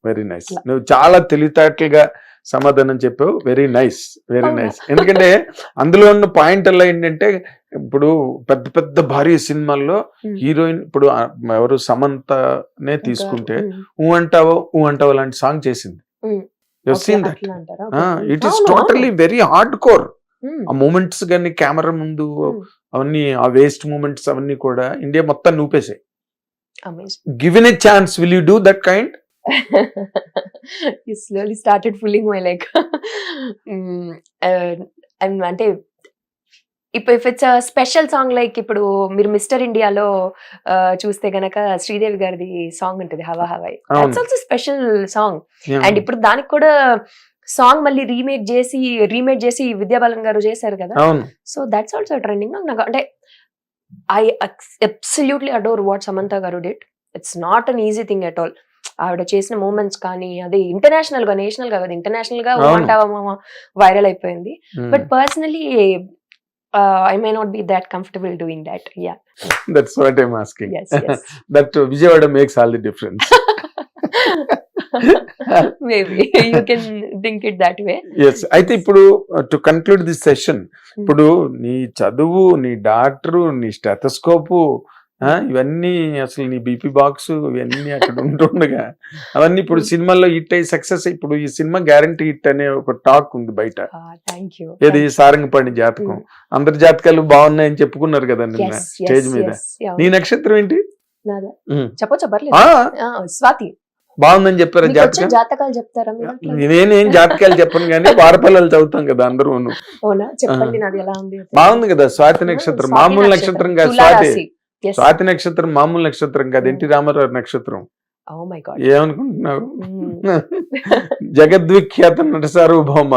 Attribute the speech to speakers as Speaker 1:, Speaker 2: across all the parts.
Speaker 1: Very nice. నువ్వు చాలా తెలివితేటలుగా సమాధానం చెప్పావు. Very nice, very nice. ఎందుకంటే అందులో ఉన్న పాయింట్ అలా ఏంటంటే, ఇప్పుడు పెద్ద పెద్ద భారీ సినిమాల్లో హీరోయిన్, ఇప్పుడు ఎవరు సమంతనే తీసుకుంటే ఊ అంటావో లాంటి సాంగ్ చేసింది. It is totally very hardcore. ఆ మూమెంట్స్ కానీ కెమెరా ముందు అవన్నీ, ఆ వేస్ట్ మూమెంట్స్ అవన్నీ కూడా ఇండియా మొత్తం నూపేసాయి. Given a chance, will you do that kind?
Speaker 2: You slowly started pulling my leg. అంటే if it's a special song, like ఇప్పుడు మీరు మిస్టర్ ఇండియాలో చూస్తే గనక శ్రీదేవి గారిది సాంగ్ ఉంటుంది హవా Hawaii. That's also special song. And ఇప్పుడు దానికి కూడా సాంగ్ మళ్ళీ రీమేక్ చేసి విద్యాబాలన్ గారు చేశారు కదా. So that's also trending. నాకు అంటే I absolutely adore what Samantha గారు did. It's not an easy thing at all. ఆవిడ చేసిన మూమెంట్స్ కానీ అది ఇంటర్నేషనల్ గా, నేషనల్ గా, ఇంటర్నేషనల్ గా వైరల్ అయిపోయింది. But personally I may not be that comfortable doing that. Yeah.
Speaker 1: That's what I'm asking.
Speaker 2: Yes.
Speaker 1: That Vijayawada makes all the difference.
Speaker 2: Maybe you can think it that way.
Speaker 1: Yes. అయితే ఇప్పుడు to conclude this session, ఇప్పుడు నీ చదువు, నీ doctor, నీ స్టెథోస్కోపు, ఇవన్నీ అసలు నీ బీపీ బాక్స్ ఇవన్నీ అక్కడ ఉంటుండగా అవన్నీ ఇప్పుడు సినిమాల్లో హిట్ అయ్యి సక్సెస్. ఇప్పుడు ఈ సినిమా గ్యారంటీ హిట్ అనే ఒక టాక్ ఉంది బయట. ఏది సారంగపాణి జాతకం, అందరి జాతకాలు బాగున్నాయని చెప్పుకున్నారు కదా నిన్న స్టేజ్ మీద. నీ నక్షత్రం ఏంటి?
Speaker 2: స్వాతి.
Speaker 1: బాగుందని చెప్పారు జాతకం.
Speaker 2: జాతకాలు చెప్తారా?
Speaker 1: నేనేం జాతకాలు చెప్పను కానీ వారపల్లాలు చదువుతాం కదా అందరూ. బాగుంది కదా స్వాతి నక్షత్రం, మామూలు నక్షత్రం కాదు. స్వాతి నక్షత్రం మామూలు నక్షత్రం కాదు, ఎన్టీ రామారావు నక్షత్రం. ఏమనుకుంటున్నావు? జగద్విఖ్యాత నట సార్వభౌమ,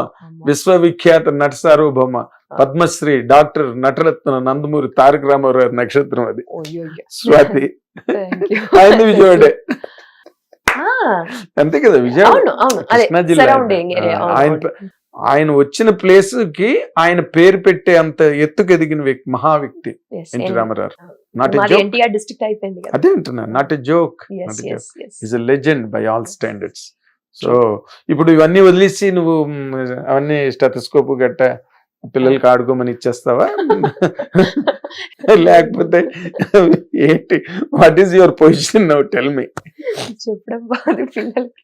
Speaker 1: విశ్వవిఖ్యాత నట సార్వభౌమ, పద్మశ్రీ, డాక్టర్, నటరత్న, నందమూరి తారక రామారావు నక్షత్రం అది స్వాతి. ఆయన విజయవాడే అంతే కదా, విజయవాడ కృష్ణా జిల్లా. ఆయన వచ్చిన ప్లేస్ కి ఆయన పేరు పెట్టే అంత ఎత్తుకు ఎదిగిన వ్యక్తి, మహా వ్యక్తి NT Ramarao. Not a joke, అదే అంటున్నా, not a joke. Is a legend by all standards. So ఇప్పుడు ఇవన్నీ వదిలేసి నువ్వు అవన్నీ స్టెథోస్కోప్ గట్ట పిల్లలకి ఆడుకోమని ఇచ్చేస్తావా? లేకపోతే ఏంటి? What is your position now? Tell me.
Speaker 2: చెప్పడం బాగుంది పిల్లలకి.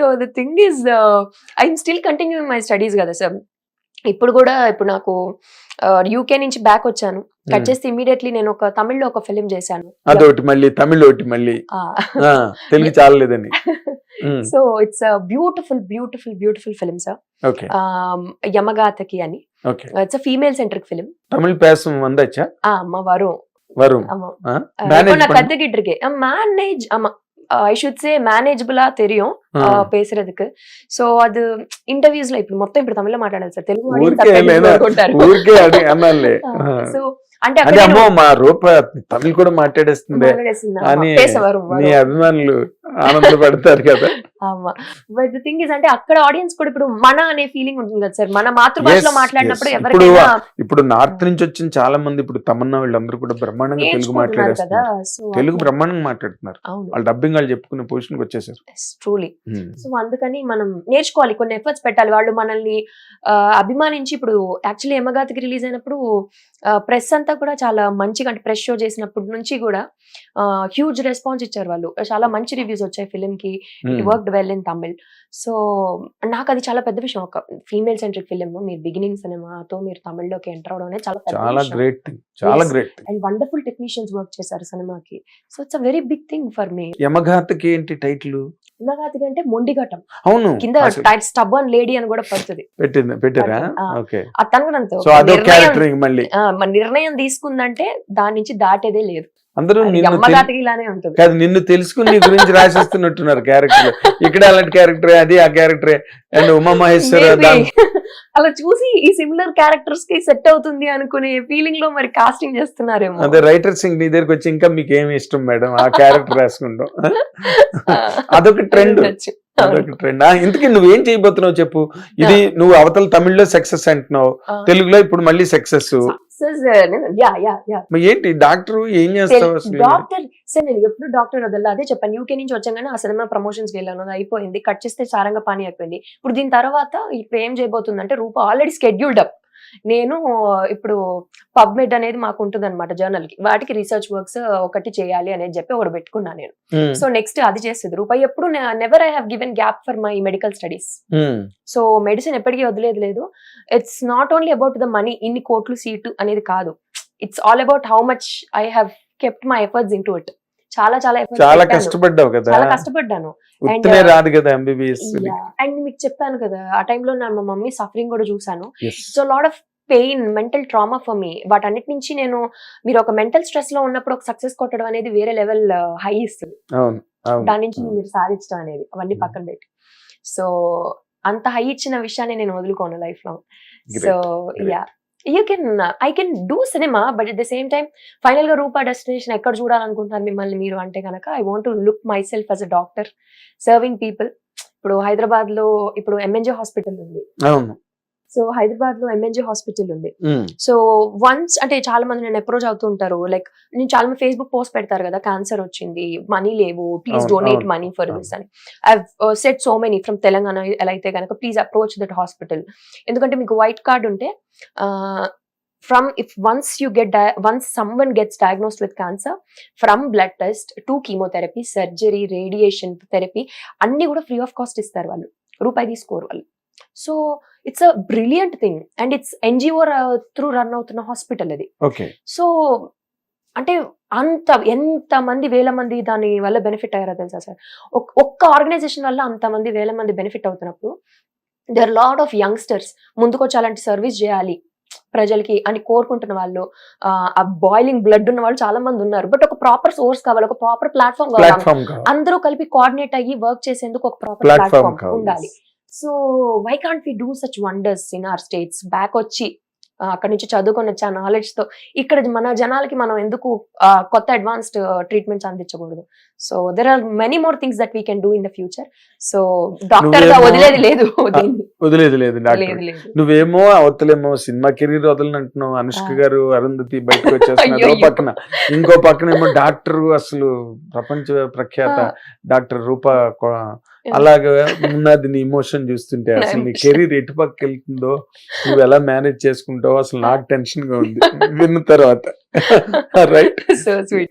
Speaker 2: No, the thing is I'm still continuing my studies కదా సార్. ఇప్పుడు కూడా ఇప్పుడు నాకు యూకే నుంచి బ్యాక్ వచ్చాను. కట్ చేస్తే ఇమీడియట్లీ నేను ఒక తమిళ్లో ఒక ఫిలిం చేశాను.
Speaker 1: అదొకటి మళ్ళీ తమిళ్, ఒకటి మళ్ళీ తెలుగు చాలలేదని.
Speaker 2: So it's beautiful beautiful beautiful film sir. యమగాతకి అని. It's female centric film.
Speaker 1: Tamil பேசும் வந்தாச்சா?
Speaker 2: அம்மா வரும்.
Speaker 1: ஆமா.
Speaker 2: நான் கத்துக்கிட்டு இருக்கேன். மேனேஜ், ஆமா, ஐ ஷுட் சே மேனேஜபிளா தெரியும் பேசுறதுக்கு. సో అది ఇంటర్వ్యూస్ లో ఇప్పుడు మొత్తం ఇప్పుడు తమిళ మాట్లాడాలి సార్. తెలుగు సో అంటే
Speaker 1: అమ్మో మా రూప తమిళ్ కూడా మాట్లాడేస్తుంది అని నీ అభిమానులు ఆనందపడతారు కదా.
Speaker 2: బట్ ది థింగ్ ఇస్ అంటే అక్కడ ఆడియన్స్ కూడా ఇప్పుడు మన అనే ఫీలింగ్ ఉంటుంది కదా సార్. మన మాతృభాషలో మాట్లాడినప్పుడు ఎవరికైనా
Speaker 1: ఇప్పుడు నార్త్ నుంచి వచ్చిన చాలా మంది ఇప్పుడు తమన్నా వీళ్ళందరూ కూడా బ్రహ్మాండంగా తెలుగు మాట్లాడేస్తున్నారు. తెలుగు బ్రహ్మాండంగా మాట్లాడుతున్నారు. వాళ్ళు డబ్బింగ్ వాళ్ళు చెప్పుకునే పొజిషన్కి వచ్చేసారు.
Speaker 2: ట్రూలీ. సో అందుకని మనం నేర్చుకోవాలి, కొన్ని ఎఫర్ట్స్ పెట్టాలి. వాళ్ళు మనల్ని అభిమానించి, ఇప్పుడు యాక్చువల్లీ యమగాతకి రిలీజ్ అయినప్పుడు ప్రెస్ అంతా కూడా చాలా మంచిగా, అంటే ప్రెస్ షో చేసినప్పటి నుంచి కూడా హ్యూజ్ రెస్పాన్స్ ఇచ్చారు వాళ్ళు. చాలా మంచి రివ్యూస్ వచ్చాయి ఫిలిం కి. It worked well in Tamil. So నాకు అది చాలా పెద్ద విషయం. ఒక ఫీమేల్ సెంట్రిక్ ఫిలిం మీరు బిగినింగ్ సినిమాతో మీరు తమిళ్లోకి ఎంటర్ అవడం అనేది చాలా
Speaker 1: గ్రేట్ థింగ్. చాలా great thing.
Speaker 2: And wonderful technicians work చేశారు సినిమాకి. So it's a very big thing for me.
Speaker 1: Yamakaathaghi ఏంటి టైటిల్?
Speaker 2: యమగాతకి అంటే మొండిఘటం.
Speaker 1: అవును,
Speaker 2: కింద స్టబ్బర్న్ లేడీ అని కూడా పడుతుంది.
Speaker 1: పెట్టారా?
Speaker 2: నిర్ణయం తీసుకుందంటే దాని నుంచి దాటేదే లేదు.
Speaker 1: అందరూ నిన్ను తెలుసుకుని నీ గురించి రాసేస్తున్నట్టున్నారు క్యారెక్టర్. ఇక్కడ అలాంటి క్యారెక్టరే, అది ఆ క్యారెక్టరే. అండ్ ఉమామహేశ్వర
Speaker 2: అలా చూసి ఈ సిమిలర్ క్యారెక్టర్స్ కి సెట్ అవుతుంది అనుకునే ఫీలింగ్ లో మరి కాస్టింగ్ చేస్తున్నారేమో.
Speaker 1: అదే రైటర్స్ నీ దగ్గరకు వచ్చి ఇంకా మీకు ఏమి ఇష్టం మేడం ఆ క్యారెక్టర్ రాసుకుంటాం. అదొక ట్రెండ్. ఇంతకీ నువ్వేం చేయబోతున్నావు చెప్పు. ఇది నువ్వు అవతల తమిళ్లో సక్సెస్ అంటున్నావు, తెలుగులో ఇప్పుడు మళ్ళీ సక్సెస్. ఏంటి డాక్టర్ ఏం చేస్తావు?
Speaker 2: డాక్టర్ సార్ నేను ఎప్పుడు డాక్టర్ వదల్లా అదే చెప్పాను, యూకే నుంచి వచ్చాగానే ఆ సినిమా ప్రమోషన్స్కి వెళ్ళాను, అది అయిపోయింది, కట్ చేస్తే సారంగ పానీ అయిపోయింది. ఇప్పుడు దీని తర్వాత ఇప్పుడు ఏం చేయబోతుందంటే రూప ఆల్రెడీ స్కెడ్యూల్డ్ అప్. నేను ఇప్పుడు పబ్మెడ్ అనేది మాకు ఉంటుంది అనమాట జర్నల్ కి, వాటికి రీసెర్చ్ వర్క్స్ ఒకటి చేయాలి అనేది చెప్పి ఒకటి పెట్టుకున్నాను నేను. సో నెక్స్ట్ అది చేస్తుంది రూప. ఎప్పుడు never I have given gap for my medical studies. So medicine ఎప్పటికీ వదిలేదు లేదు. It's not only about the money, ఇన్ని కోట్లు సీటు అనేది కాదు. It's all about how much I have kept my efforts in to it. చాలా
Speaker 1: చాలా కష్టపడ్డావు కదా,
Speaker 2: చాలా కష్టపడ్డాను.
Speaker 1: రాదు కదా MBBS.
Speaker 2: అండ్ మీకు చెప్పాను కదా ఆ టైంలో నా మా మమ్మీ సఫరింగ్ కూడా చూసాను. So lot of pain, mental trauma for me. వాటన్నిటి నుంచి నేను, మీరు ఒక మెంటల్ స్ట్రెస్ లో ఉన్నప్పుడు ఒక సక్సెస్ కొట్టడం అనేది వేరే లెవెల్ హై ఇస్తుంది. దాని నుంచి మీరు సాధించడం అనేది అవన్నీ పక్కన పెట్టి. సో అంత హై ఇచ్చిన విషయాన్ని నేను వదులుకోను life long. So yeah, I can do cinema, but at the same time final గా రూపా డెస్టినేషన్ ఎక్కడ చూడాలనుకుంటున్నారు మిమ్మల్ని మీరు అంటే కనుక, I want to look myself as a doctor serving people. ఇప్పుడు హైదరాబాద్ లో ఇప్పుడు MNJ హాస్పిటల్ ఉంది. సో హైదరాబాద్ లో MNJ హాస్పిటల్ ఉంది. సో వన్స్ అంటే చాలా మంది నేను అప్రోచ్ అవుతూ ఉంటారు, లైక్ నేను చాలా మంది ఫేస్బుక్ పోస్ట్ పెడతారు కదా, క్యాన్సర్ వచ్చింది, మనీ లేవు, please donate money for this అని. I said so many from Telangana ఎలా అయితే కనుక, ప్లీజ్ అప్రోచ్ దట్ హాస్పిటల్. ఎందుకంటే మీకు వైట్ కార్డ్ ఉంటే once someone gets diagnosed with cancer, from blood test to chemotherapy, surgery, radiation therapy, అన్ని కూడా ఫ్రీ ఆఫ్ కాస్ట్ ఇస్తారు వాళ్ళు, రూపాయి తీసుకోరు వాళ్ళు. So it's a brilliant thing and it's NGO through run అవుతున్న హాస్పిటల్ అది. సో అంటే ఎంత మంది వేల మంది దాని వల్ల బెనిఫిట్ అయ్యారో తెలుసా సార్. ఒక్క ఆర్గనైజేషన్ వల్ల అంత మంది వేల మంది బెనిఫిట్ అవుతున్నప్పుడు, దేర్ లాట్ ఆఫ్ యంగ్స్టర్స్ ముందుకొచ్చి అలాంటి సర్వీస్ చేయాలి ప్రజలకి అని కోరుకుంటున్న వాళ్ళు, ఆ బాయిలింగ్ బ్లడ్ ఉన్న వాళ్ళు చాలా మంది ఉన్నారు. బట్ ఒక ప్రాపర్ సోర్స్ కావాలి, ఒక ప్రాపర్ ప్లాట్ఫామ్ కావాలి, అందరూ కలిపి కోఆర్డినేట్ అయ్యి వర్క్ చేసేందుకు ఒక ప్రాపర్ ప్లాట్ఫామ్ ఉండాలి. So why can't we do such wonders in our states? Back వచ్చి అక్కడ నుంచి చదువుకొని వచ్చి ఆ నాలెడ్జ్ తో ఇక్కడ మన జనాలకి మనం ఎందుకు కొత్త అడ్వాన్స్డ్ ట్రీట్మెంట్స్ అందించకూడదు? So there are many more things that we can do in the future. So doctor గా వదిలేదు లేదు,
Speaker 1: నువ్వేమో అవతలేమో సినిమా కెరీర్ వదలనంటున్నావు, అనుష్క గారు అరుంధతి బయటకు వచ్చేస్తున్నారు పక్కన, ఇంకో పక్కన ఏమో డాక్టర్, అసలు ప్రపంచ ప్రఖ్యాత డాక్టర్ రూపా. అలాగా ఉన్నది నీ ఇమోషన్ చూస్తుంటే అసలు నీ కెరీర్ ఎటు పక్కకి వెళ్తుందో, నువ్వు ఎలా మేనేజ్ చేసుకుంటావో అసలు నాకు టెన్షన్ గా ఉంది విన్న తర్వాత. రైట్,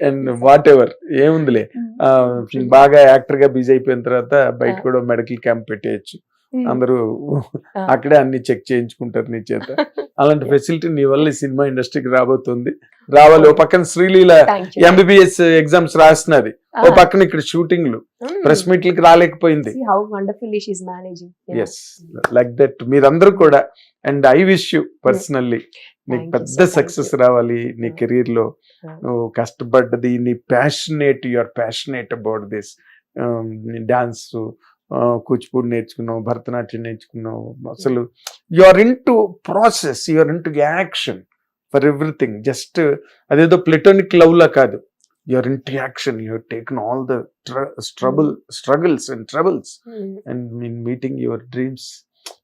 Speaker 1: అండ్ వాట్ ఎవర్ ఏముందిలే, బాగా యాక్టర్ గా బిజీ అయిపోయిన తర్వాత బయట కూడా మెడికల్ క్యాంప్ పెట్టేయచ్చు, అందరూ అక్కడే అన్ని చెక్ చేయించుకుంటారు నీ చేత. అలాంటి ఫెసిలిటీ నీ వల్ల ఈ సినిమా ఇండస్ట్రీకి రాబోతుంది, రావాలి. ఓ పక్కన శ్రీలీల MBBS ఎగ్జామ్స్ రాస్తున్నది, ఓ పక్కన ఇక్కడ షూటింగ్లు, ప్రెస్ మీట్లకి రాలేకపోయింది. ఎస్, లైక్ దట్ మీరందరూ కూడా. And I wish you personally నీకు పెద్ద సక్సెస్ రావాలి నీ కెరీర్ లో. నువ్వు కష్టపడ్డది, నీ passionate, you are passionate about this. Dance, Kuchipudi నేర్చుకున్నావు, భరతనాట్యం నేర్చుకున్నావు, అసలు you are into process, you are into action for everything. Just అదేదో ప్లెటోనిక్ లవ్ లా కాదు, you are into action. You have taken all the struggles and troubles and in meeting your dreams.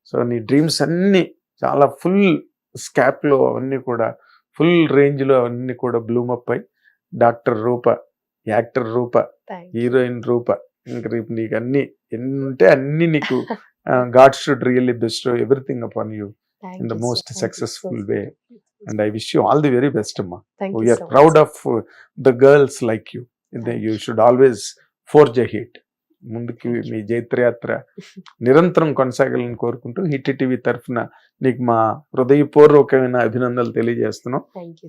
Speaker 1: So నీ dreams అన్ని చాలా full స్కాప్ లో, అవన్నీ కూడా full range లో అవన్నీ కూడా బ్లూమ్ అప్ అయి డాక్టర్ రూప, యాక్టర్ రూప, హీరోయిన్ రూప, ఇంకా రేపు నీకు అన్ని ఎన్ని ఉంటే అన్ని నీకు God should really Bairstow everything upon you in the most successful way. And I wish you all the very best, Amma. We are proud of the girls like you. You should always forge ahead. ముందుకి మీ జైత్రయాత్ర నిరంతరం కొనసాగాలని కోరుకుంటూ hit TV తరఫున నీకు మా హృదయపూర్వకమైన అభినందనలు తెలియజేస్తున్నాం.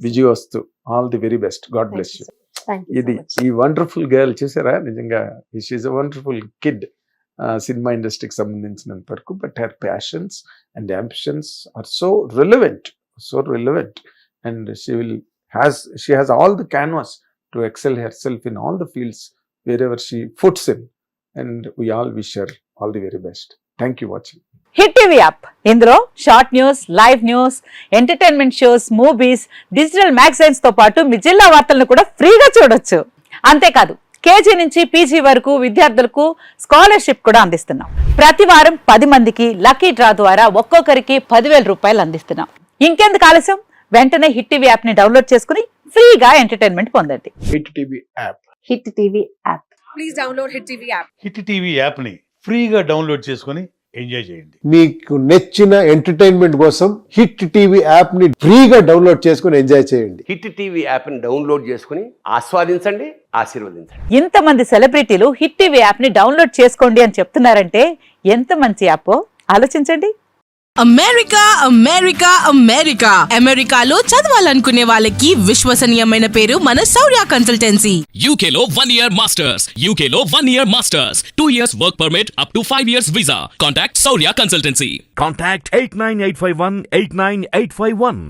Speaker 1: విజయోస్తు, all the very best, God bless you. ఇది ఈ వండర్ఫుల్ గర్ల్ చూసారా, నిజంగా she is a wonderful kid cinema ఇండస్ట్రీకి సంబంధించినంత వరకు. But her passions and ambitions are so relevant, and she has all the canvas to excel herself in all the fields wherever she puts in, and we all wish her all the very best. Thank you watching
Speaker 3: Hit TV app. ఇందులో short news, live news, entertainment shows, movies, digital magazines తో పాటు మీ జిల్లా వార్తలను కూడా ఫ్రీగా చూడొచ్చు. అంతేకాదు KG నుంచి PG వరకు విద్యార్థులకు స్కాలర్షిప్ కూడా అందిస్తున్నాం. ప్రతి వారం 10 మందికి లక్కీ డ్రా ద్వారా ఒక్కొక్కరికి 10,000 రూపాయలు అందిస్తున్నాం. ఇంకెందుకు ఆలస్యం, వెంటనే హిట్ టీవీ యాప్ ని డౌన్లోడ్ చేసుకుని ఫ్రీగా ఎంటర్టైన్మెంట్ పొందండి.
Speaker 1: Hit TV app
Speaker 2: hit TV app.
Speaker 4: Hit TV యాప్ని ఫ్రీగా డౌన్లోడ్ చేసుకొని ఎంజాయ్ చేయండి.
Speaker 5: మీకు నచ్చిన ఎంటర్టైన్మెంట్ కోసం హిట్ టీవీ యాప్ ని ఫ్రీగా డౌన్లోడ్ చేసుకుని ఎంజాయ్ చేయండి.
Speaker 6: హిట్ టీవీ యాప్ని డౌన్లోడ్ చేసుకుని ఆస్వాదించండి, ఆశీర్వదించండి.
Speaker 3: ఇంతమంది సెలబ్రిటీలు హిట్ టీవీ యాప్ ని డౌన్లోడ్ చేసుకోండి అని చెప్తున్నారంటే ఎంత మంచి యాప్ ఆలోచించండి.
Speaker 7: అమెరికా అమెరికా అమెరికా అమెరికాలో చదవాలనుకునే వాళ్ళకి విశ్వసనీయమైన పేరు మన శౌర్య కన్సల్టెన్సీ.
Speaker 8: UK లో 1 year masters. UK లో 1 year masters. 2 years work permit up to 5 years visa. Contact Saurya Consultancy.
Speaker 9: Contact 89851 89851.